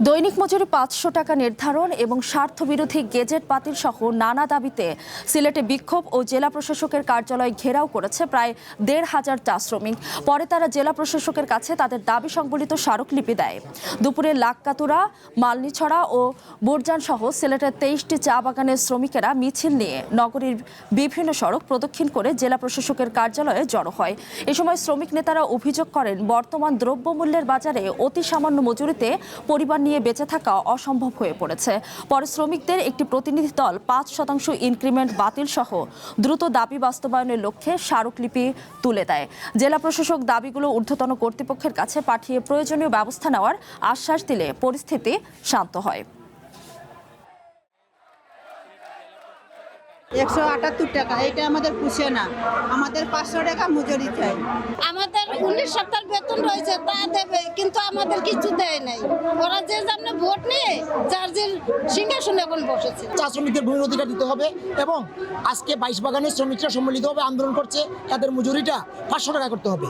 দৈনিক মজুরি ৫০০ টাকা নির্ধারণ এবং স্বার্থবিরোধী গেজেট বাতিল সহ নানা দাবিতে সিলেটে বিক্ষোভ ও জেলা প্রশাসকের কার্যালয় ঘেরাও করেছে প্রায় ১৫০০ চা শ্রমিক। পরে তারা জেলা প্রশাসকের কাছে তাদের দাবি সংবলিত স্মারকলিপি দেয়। দুপুরে লাককাতুরা, মালনীছড়া ও বোরজান সহ সিলেটের ২৩টি চা বাগানের শ্রমিকেরা মিছিল নিয়ে নগরীর বিভিন্ন সড়ক প্রদক্ষিণ করে জেলা প্রশাসকের কার্যালয়ে জড়ো হয়। এ সময় শ্রমিক নেতারা অভিযোগ করেন, বর্তমান দ্রব্যমূল্যের বাজারে অতি সামান্য মজুরিতে পরিবার নিয়ে বেঁচে থাকা অসম্ভব হয়ে পড়েছে। পরে শ্রমিকদের একটি প্রতিনিধি দল ৫% ইনক্রিমেন্ট বাতিল সহ দ্রুত দাবি বাস্তবায়নের লক্ষ্যে স্মারকলিপি তুলে দেয়। জেলা প্রশাসক দাবিগুলো ঊর্ধ্বতন কর্তৃপক্ষের কাছে পাঠিয়ে প্রয়োজনীয় ব্যবস্থা নেওয়ার আশ্বাস দিলে পরিস্থিতি শান্ত হয়। ১৭৮ টাকা, এটা আমাদের পুষে না। আমাদের ৫০০ টাকা মজুরি চাই। আমাদের ১৯ সপ্তাহ বেতন রয়েছে, তা দেবে, কিন্তু আমাদের কিছু দেয় নাই। ওরা যে সামনে ভোট নিয়ে যার যে সিংহাসনে এখন বসেছে। চা শ্রমিকদের ভূমির অধিকার দিতে হবে এবং আজকে ২২ বাগানের শ্রমিকরা সম্মিলিতভাবে আন্দোলন করছে, তাদের মজুরিটা ৫০০ টাকা করতে হবে।